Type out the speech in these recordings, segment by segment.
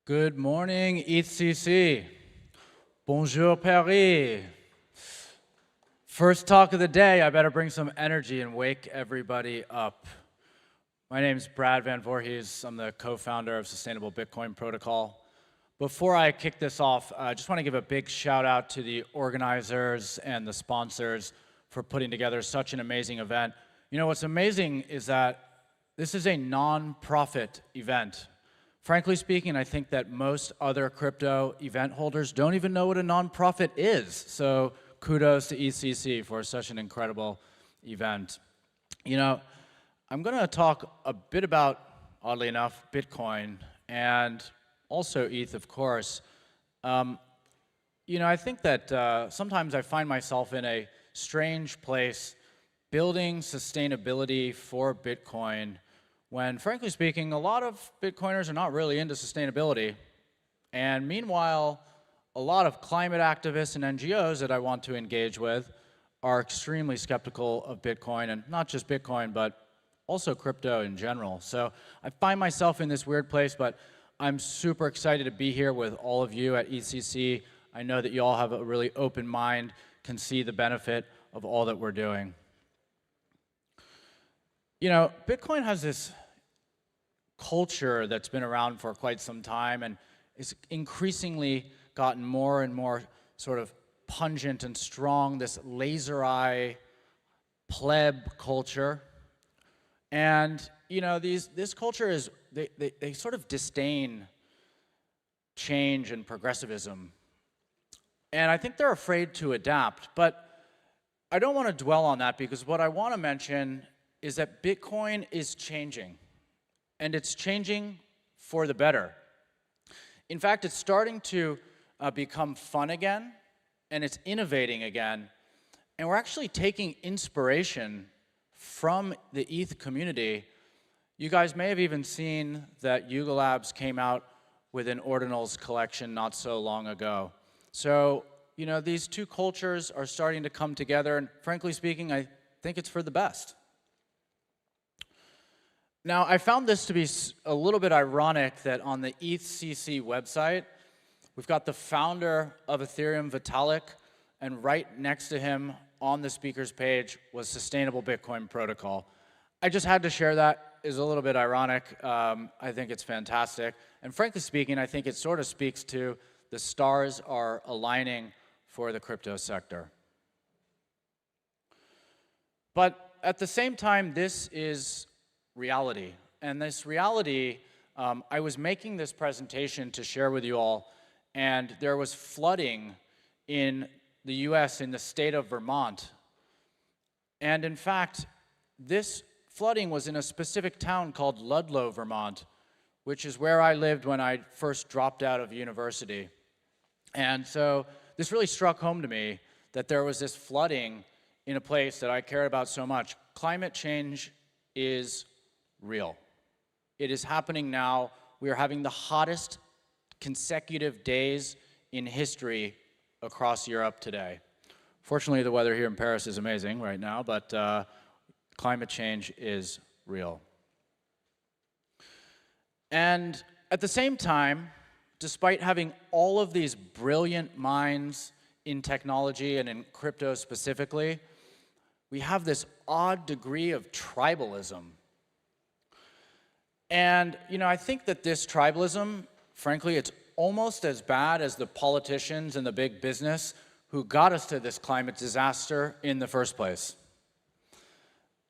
Good morning, ETHcc. Bonjour, Paris. First talk of the day, I better bring some energy and wake everybody up. My name is Brad Voorhees. I'm the co-founder of Sustainable Bitcoin Protocol. Before I kick this off, I just want to give a big shout out to the organizers and the sponsors for putting together such an amazing event. You know, what's amazing is that this is a non-profit event. Frankly speaking, I think that most other crypto event holders don't even know what a nonprofit is. So kudos to ECC for such an incredible event. You know, I'm going to talk a bit about, oddly enough, Bitcoin and also ETH, of course. You know, I think that sometimes I find myself in a strange place building sustainability for Bitcoin when, frankly speaking, a lot of Bitcoiners are not really into sustainability. And meanwhile, a lot of climate activists and NGOs that I want to engage with are extremely skeptical of Bitcoin, and not just Bitcoin, but also crypto in general. So I find myself in this weird place, but I'm super excited to be here with all of you at ECC. I know that you all have a really open mind, can see the benefit of all that we're doing. You know, Bitcoin has this culture that's been around for quite some time, and it's increasingly gotten more and more sort of pungent and strong, this laser eye pleb culture. And, you know, this culture is, they sort of disdain change and progressivism. And I think they're afraid to adapt. But I don't want to dwell on that, because what I want to mention is that Bitcoin is changing. And it's changing for the better. In fact, it's starting to become fun again, and it's innovating again. And we're actually taking inspiration from the ETH community. You guys may have even seen that Yuga Labs came out with an ordinals collection not so long ago. So, you know, these two cultures are starting to come together, and frankly speaking, I think it's for the best. Now, I found this to be a little bit ironic that on the ETHcc website, we've got the founder of Ethereum, Vitalik, and right next to him on the speakers page was Sustainable Bitcoin Protocol. I just had to share that. It's a little bit ironic. I think it's fantastic. And frankly speaking, I think it sort of speaks to the stars are aligning for the crypto sector. But at the same time, this is reality. And this reality, I was making this presentation to share with you all, and there was flooding in the US in the state of Vermont. And in fact, this flooding was in a specific town called Ludlow, Vermont, which is where I lived when I first dropped out of university. And so this really struck home to me that there was this flooding in a place that I cared about so much. Climate change is real. It is happening now. We are having the hottest consecutive days in history across Europe today. Fortunately, the weather here in Paris is amazing right now, but climate change is real. And at the same time, despite having all of these brilliant minds in technology and in crypto specifically, we have this odd degree of tribalism. And, you know, I think that this tribalism, frankly, it's almost as bad as the politicians and the big business who got us to this climate disaster in the first place.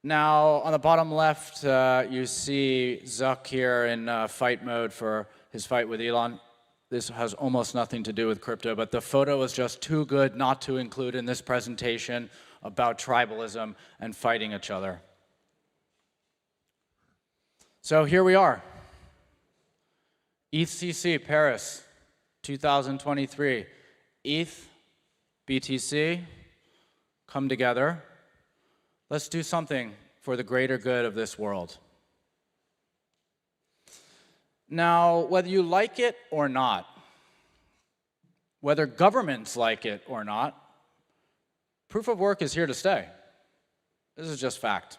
Now, on the bottom left, you see Zuck here in fight mode for his fight with Elon. This has almost nothing to do with crypto, but the photo is just too good not to include in this presentation about tribalism and fighting each other. So here we are, ETHcc Paris 2023. ETH, BTC, come together. Let's do something for the greater good of this world. Now, whether you like it or not, whether governments like it or not, proof of work is here to stay. This is just fact.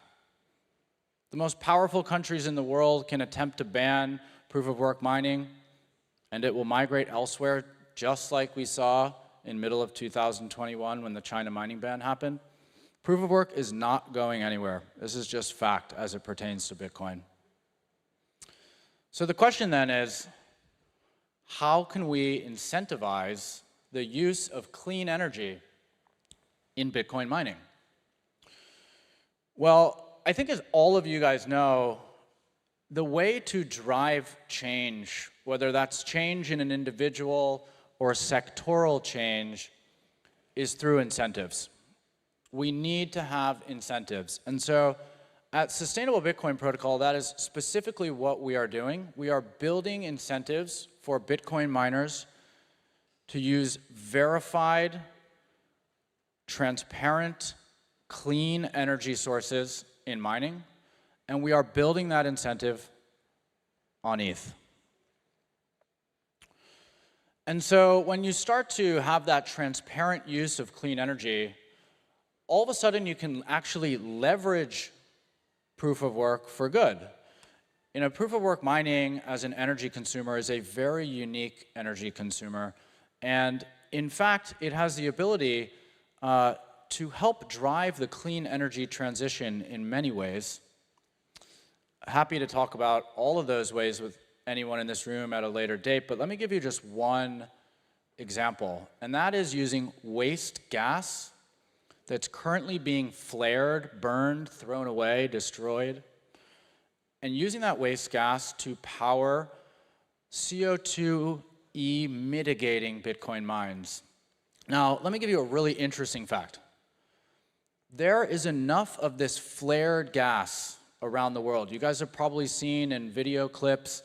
The most powerful countries in the world can attempt to ban proof of work mining. and it will migrate elsewhere, just like we saw in middle of 2021 when the China mining ban happened. Proof of work is not going anywhere. This is just fact as it pertains to Bitcoin. So the question then is, how can we incentivize the use of clean energy in Bitcoin mining? Well, I think as all of you guys know, the way to drive change, whether that's change in an individual or sectoral change, is through incentives. We need to have incentives. And so at Sustainable Bitcoin Protocol, that is specifically what we are doing. We are building incentives for Bitcoin miners to use verified, transparent, clean energy sources in mining, and we are building that incentive on ETH. And so when you start to have that transparent use of clean energy, all of a sudden you can actually leverage proof of work for good. You know, proof of work mining as an energy consumer is a very unique energy consumer. And in fact, it has the ability to help drive the clean energy transition in many ways. Happy to talk about all of those ways with anyone in this room at a later date, but let me give you just one example, and that is using waste gas that's currently being flared, burned, thrown away, destroyed, and using that waste gas to power CO2e mitigating Bitcoin mines. Now, let me give you a really interesting fact. There is enough of this flared gas around the world. You guys have probably seen in video clips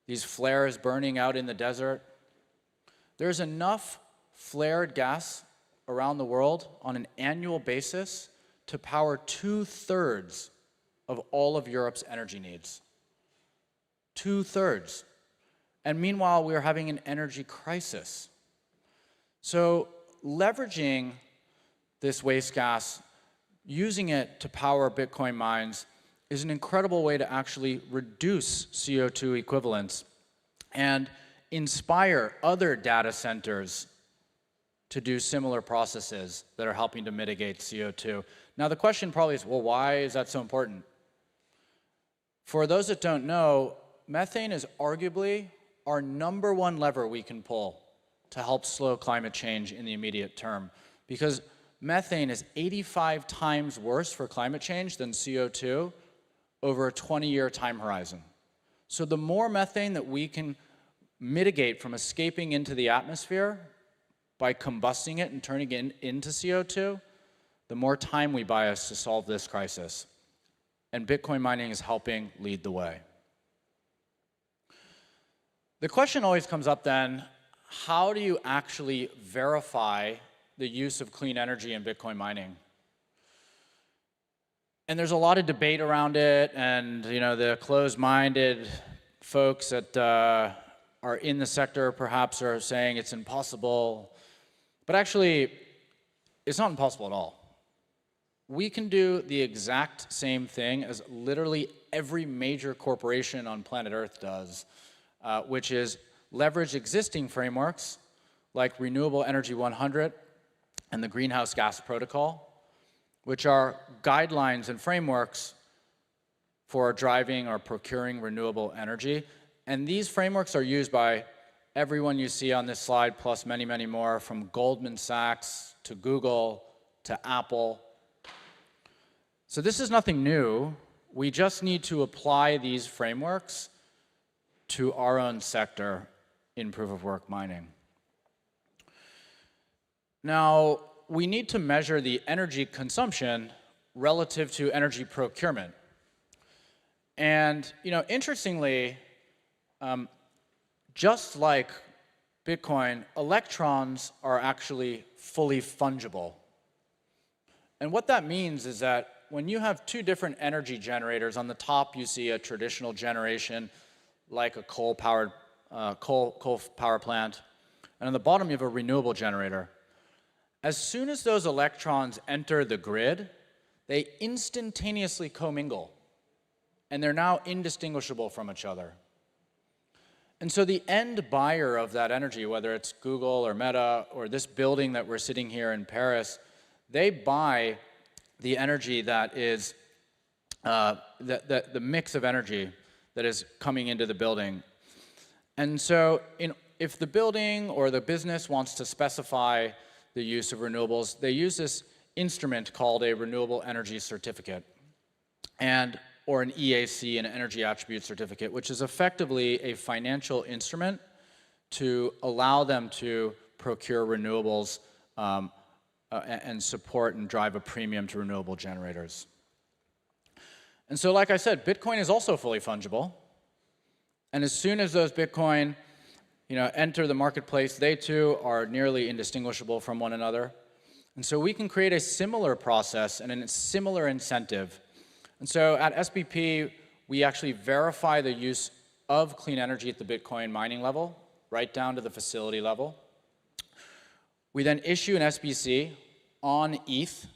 these flares burning out in the desert. There's enough flared gas around the world on an annual basis to power 2/3 of all of Europe's energy needs. 2/3. And meanwhile, we are having an energy crisis. So leveraging this waste gas, using it to power Bitcoin mines, is an incredible way to actually reduce CO2 equivalents and inspire other data centers to do similar processes that are helping to mitigate CO2. Now the question probably is, well, why is that so important? For those that don't know, methane is arguably our #1 lever we can pull to help slow climate change in the immediate term, because methane is 85 times worse for climate change than CO2 over a 20-year time horizon. So the more methane that we can mitigate from escaping into the atmosphere by combusting it and turning it into CO2, the more time we buy us to solve this crisis. And Bitcoin mining is helping lead the way. The question always comes up then, how do you actually verify the use of clean energy in Bitcoin mining? And there's a lot of debate around it, and you know, the closed-minded folks that are in the sector perhaps are saying it's impossible. But actually, it's not impossible at all. We can do the exact same thing as literally every major corporation on planet Earth does, which is leverage existing frameworks like Renewable Energy 100 and the Greenhouse Gas Protocol, which are guidelines and frameworks for driving or procuring renewable energy. And these frameworks are used by everyone you see on this slide, plus many, many more, from Goldman Sachs to Google to Apple. So this is nothing new. We just need to apply these frameworks to our own sector in proof-of-work mining. Now, we need to measure the energy consumption relative to energy procurement. And, you know, interestingly, just like Bitcoin, electrons are actually fully fungible. And what that means is that when you have two different energy generators, on the top you see a traditional generation like a coal power plant, and on the bottom you have a renewable generator. As soon as those electrons enter the grid, they instantaneously commingle, and they're now indistinguishable from each other. And so the end buyer of that energy, whether it's Google or Meta or this building that we're sitting here in Paris, they buy the energy that is the mix of energy that is coming into the building. And so if the building or the business wants to specify the use of renewables, they use this instrument called a renewable energy certificate, or an EAC, an energy attribute certificate, which is effectively a financial instrument to allow them to procure renewables and support and drive a premium to renewable generators. And so, like I said, Bitcoin is also fully fungible. And as soon as those Bitcoin enter the marketplace, they too are nearly indistinguishable from one another. And so we can create a similar process and a similar incentive. And so at SBP, we actually verify the use of clean energy at the Bitcoin mining level, right down to the facility level. We then issue an SBC on ETH,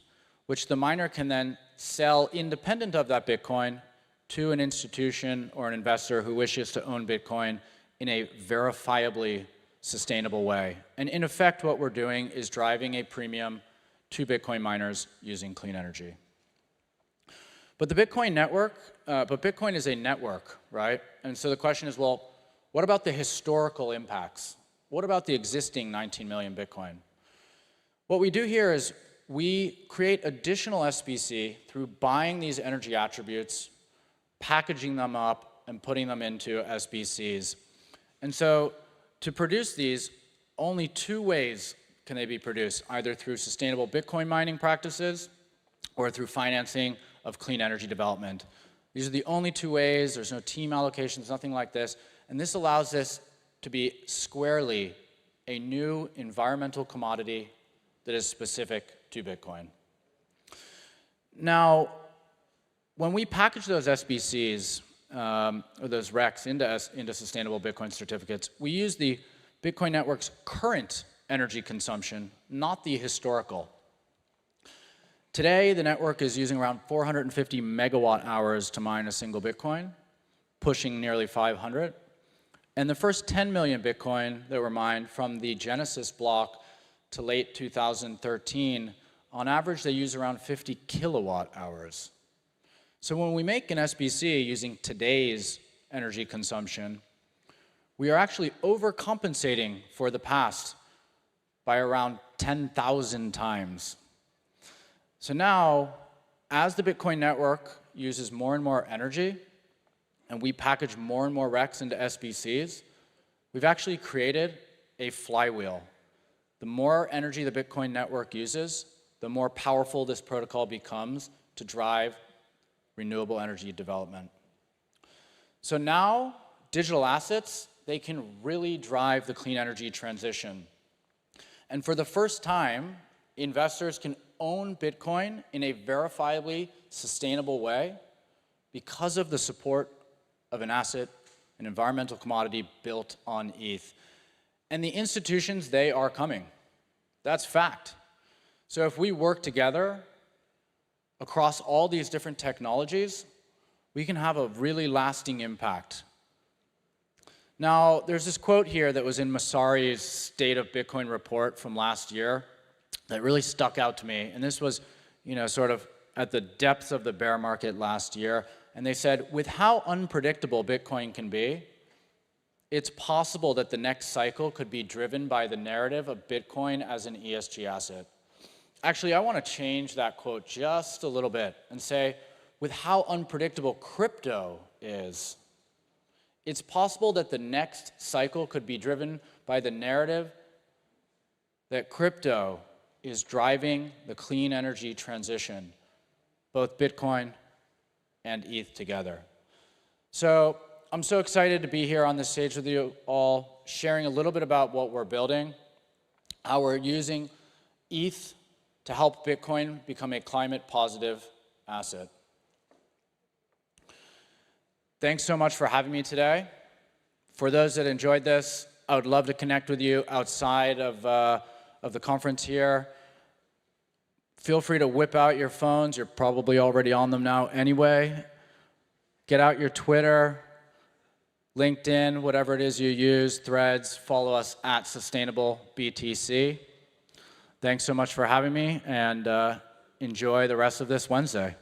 which the miner can then sell independent of that Bitcoin to an institution or an investor who wishes to own Bitcoin in a verifiably sustainable way. And in effect, what we're doing is driving a premium to Bitcoin miners using clean energy. But the Bitcoin network, Bitcoin is a network, right? And so the question is, well, what about the historical impacts? What about the existing 19 million Bitcoin? What we do here is we create additional SBC through buying these energy attributes, packaging them up, and putting them into SBCs. And so to produce these, only two ways can they be produced, either through sustainable Bitcoin mining practices or through financing of clean energy development. These are the only two ways. There's no team allocations, nothing like this. And this allows this to be squarely a new environmental commodity that is specific to Bitcoin. Now, when we package those SBCs, or those RECs into sustainable Bitcoin certificates, we use the Bitcoin network's current energy consumption, not the historical. Today, the network is using around 450 megawatt hours to mine a single Bitcoin, pushing nearly 500. And the first 10 million Bitcoin that were mined from the Genesis block to late 2013, on average, they use around 50 kilowatt hours. So when we make an SBC using today's energy consumption, we are actually overcompensating for the past by around 10,000 times. So now, as the Bitcoin network uses more and more energy, and we package more and more RECs into SBCs, we've actually created a flywheel. The more energy the Bitcoin network uses, the more powerful this protocol becomes to drive renewable energy development. So now, digital assets, they can really drive the clean energy transition. And for the first time, investors can own Bitcoin in a verifiably sustainable way because of the support of an asset, an environmental commodity built on ETH. And the institutions, they are coming. That's fact. So if we work together across all these different technologies, we can have a really lasting impact. Now, there's this quote here that was in Masari's State of Bitcoin report from last year that really stuck out to me. And this was, sort of at the depths of the bear market last year. And they said, with how unpredictable Bitcoin can be, it's possible that the next cycle could be driven by the narrative of Bitcoin as an ESG asset. Actually, I want to change that quote just a little bit and say, with how unpredictable crypto is, it's possible that the next cycle could be driven by the narrative that crypto is driving the clean energy transition, both Bitcoin and ETH together. So I'm so excited to be here on this stage with you all, sharing a little bit about what we're building, how we're using ETH to help Bitcoin become a climate positive asset. Thanks so much for having me today. For those that enjoyed this, I would love to connect with you outside of the conference here. Feel free to whip out your phones. You're probably already on them now anyway. Get out your Twitter. LinkedIn, whatever it is you use, Threads, follow us at Sustainable BTC. Thanks so much for having me, and enjoy the rest of this Wednesday.